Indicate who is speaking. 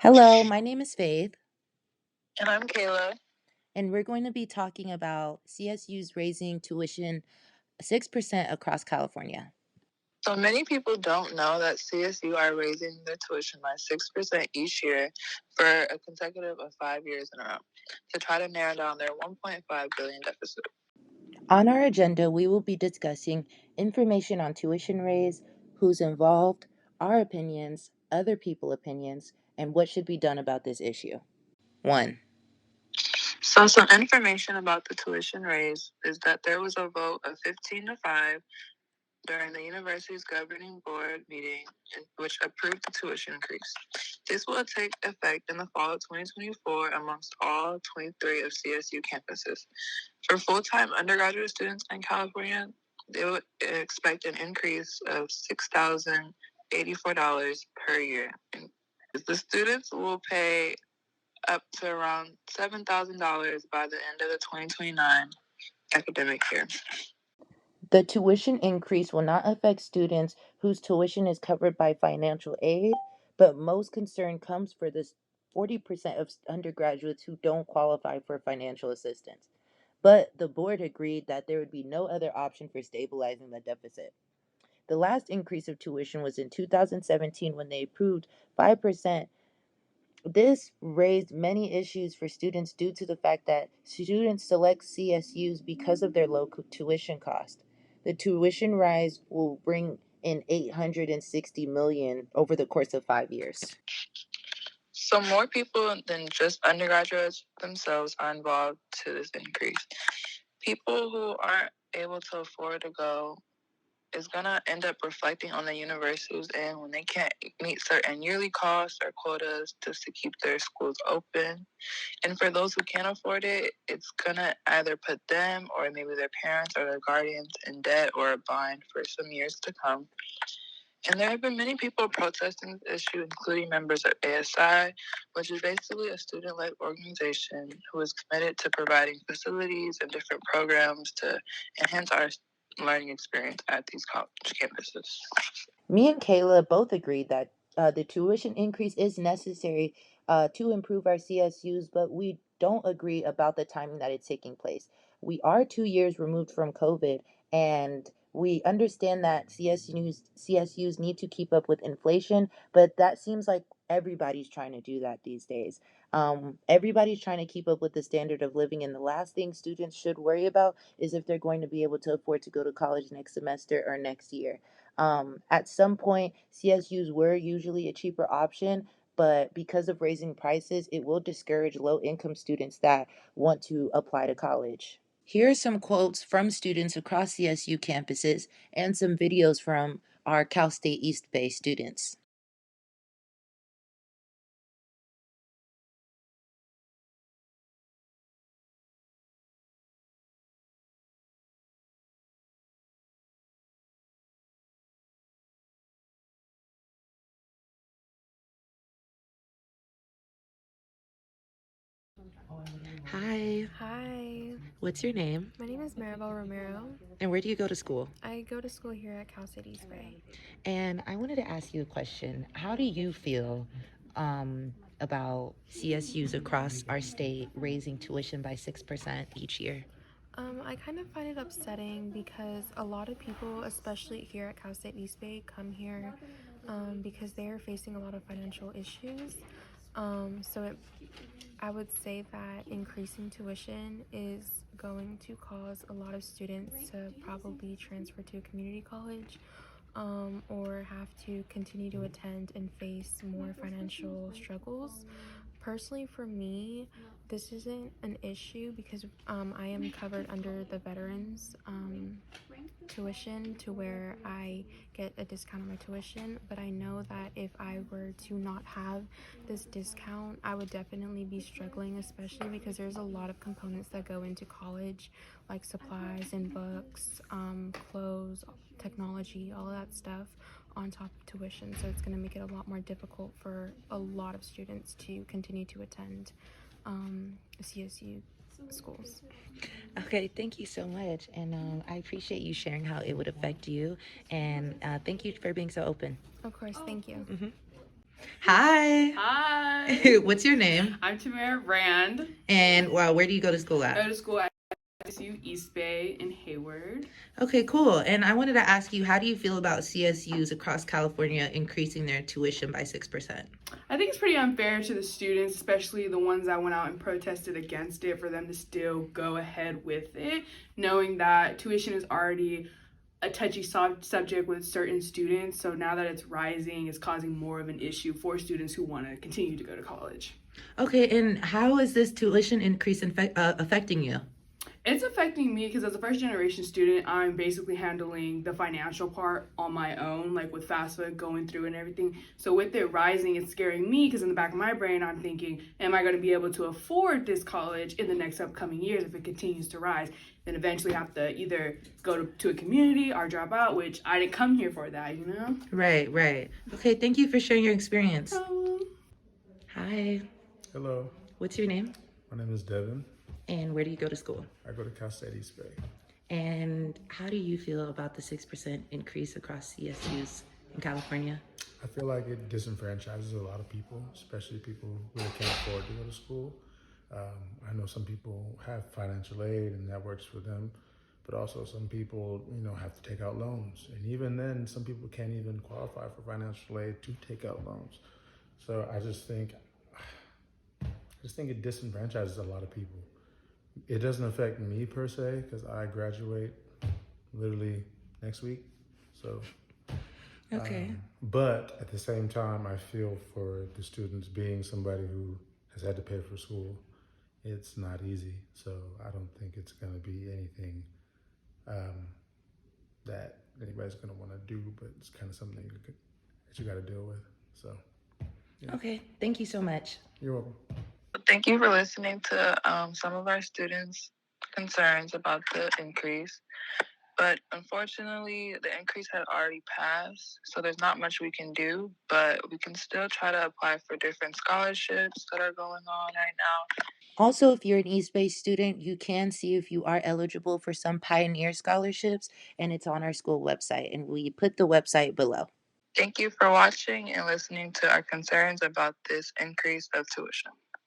Speaker 1: Hello, my name is Faith,
Speaker 2: And I'm Kayla.
Speaker 1: and we're going to be talking about CSU's raising tuition 6% across California.
Speaker 2: So many people don't know that CSU are raising their tuition by 6% each year for a consecutive of 5 years in a row to try to narrow down their $1.5 billion deficit.
Speaker 1: On our agenda, we will be discussing information on tuition raise, who's involved, our opinions, other people's opinions, and what should be done about this issue. 1.
Speaker 2: So some information about the tuition raise is that there was a vote of 15-5 during the university's governing board meeting, which approved the tuition increase. This will take effect in the fall of 2024 amongst all 23 of CSU campuses. For full-time undergraduate students in California, they would expect an increase of $6,084 per year. The students will pay up to around $7,000 by the end of the 2029 academic year.
Speaker 1: The tuition increase will not affect students whose tuition is covered by financial aid, but most concern comes for the 40% of undergraduates who don't qualify for financial assistance. But the board agreed that there would be no other option for stabilizing the deficit. The last increase of tuition was in 2017 when they approved 5%. This raised many issues for students due to the fact that students select CSUs because of their low tuition cost. The tuition rise will bring in $860 million over the course of 5 years.
Speaker 2: So more people than just undergraduates themselves are involved to this increase. People who aren't able to afford to go is going to end up reflecting on the universities and when they can't meet certain yearly costs or quotas just to keep their schools open. And for those who can't afford it, it's going to either put them or maybe their parents or their guardians in debt or a bind for some years to come. And there have been many people protesting this issue, including members of ASI, which is basically a student-led organization who is committed to providing facilities and different programs to enhance our learning experience at these college campuses.
Speaker 1: Me and Kayla both agreed that the tuition increase is necessary to improve our CSUs, but we don't agree about the timing that it's taking place. We are 2 years removed from COVID, and we understand that CSUs need to keep up with inflation, but that seems like everybody's trying to do that these days. Everybody's trying to keep up with the standard of living, and the last thing students should worry about is if they're going to be able to afford to go to college next semester or next year. At some point, CSUs were usually a cheaper option, but because of raising prices, it will discourage low income students that want to apply to college. Here are some quotes from students across CSU campuses and some videos from our Cal State East Bay students. Hi,
Speaker 3: Hi,
Speaker 1: what's your name?
Speaker 3: my name is Maribel Romero.
Speaker 1: And where do you go to school?
Speaker 3: I go to school here at Cal State East Bay.
Speaker 1: And I wanted to ask you a question. How do you feel about CSUs across our state raising tuition by 6% each year?
Speaker 3: I kind of find it upsetting because a lot of people, especially here at Cal State East Bay, come here because they are facing a lot of financial issues. I would say that increasing tuition is going to cause a lot of students to probably transfer to a community college or have to continue to attend and face more financial struggles. Personally, for me, this isn't an issue because I am covered under the veterans tuition to where I get a discount on my tuition. But I know that if I were to not have this discount, I would definitely be struggling, especially because there's a lot of components that go into college, like supplies and books, clothes, technology, all of that stuff on top of tuition. So it's going to make it a lot more difficult for a lot of students to continue to attend CSU schools.
Speaker 1: Okay, thank you so much. And I appreciate you sharing how it would affect you. And thank you for being so open.
Speaker 3: Of course, thank you.
Speaker 1: Hi.
Speaker 4: Hi.
Speaker 1: What's your name?
Speaker 4: I'm Tamara Brand.
Speaker 1: And well, where do you go to school
Speaker 4: I go
Speaker 1: at?
Speaker 4: to school at CSU East Bay in Hayward.
Speaker 1: Okay, cool. And I wanted to ask you, how do you feel about CSUs across California increasing their tuition by 6%?
Speaker 4: I think it's pretty unfair to the students, especially the ones that went out and protested against it, for them to still go ahead with it, knowing that tuition is already a touchy subject with certain students. So now that it's rising, it's causing more of an issue for students who want to continue to go to college.
Speaker 1: Okay, and how is this tuition increase affecting you?
Speaker 4: It's affecting me because as a first generation student, I'm basically handling the financial part on my own, like with FAFSA going through and everything. So with it rising, it's scaring me because in the back of my brain, I'm thinking, am I going to be able to afford this college in the next upcoming years if it continues to rise? Then eventually have to either go to a community or drop out, which I didn't come here for that, you know?
Speaker 1: Right, right. Okay, thank you for sharing your experience.
Speaker 4: Um,
Speaker 1: Hi,
Speaker 5: Hello,
Speaker 1: what's your name?
Speaker 5: my name is Devin.
Speaker 1: And where do you go to school?
Speaker 5: I go to Cal State East Bay.
Speaker 1: And how do you feel about the 6% increase across CSUs in California?
Speaker 5: I feel like it disenfranchises a lot of people, especially people who really can't afford to go to school. I know some people have financial aid and that works for them, but also some people, have to take out loans. And even then, some people can't even qualify for financial aid to take out loans. So I just think it disenfranchises a lot of people. It doesn't affect me per se because I graduate literally next week. So,
Speaker 1: Okay.
Speaker 5: but at the same time, I feel for the students being somebody who has had to pay for school. It's not easy. So I don't think it's going to be anything that anybody's going to want to do, but it's kind of something that you got to deal with. So, yeah.
Speaker 1: Okay, thank you so much.
Speaker 5: You're welcome.
Speaker 2: Thank you for listening to some of our students' concerns about the increase. But unfortunately, the increase had already passed, so there's not much we can do, but we can still try to apply for different scholarships that are going on right now.
Speaker 1: Also, if you're an East Bay student, you can see if you are eligible for some Pioneer scholarships, and it's on our school website, and we put the website below.
Speaker 2: Thank you for watching and listening to our concerns about this increase of tuition.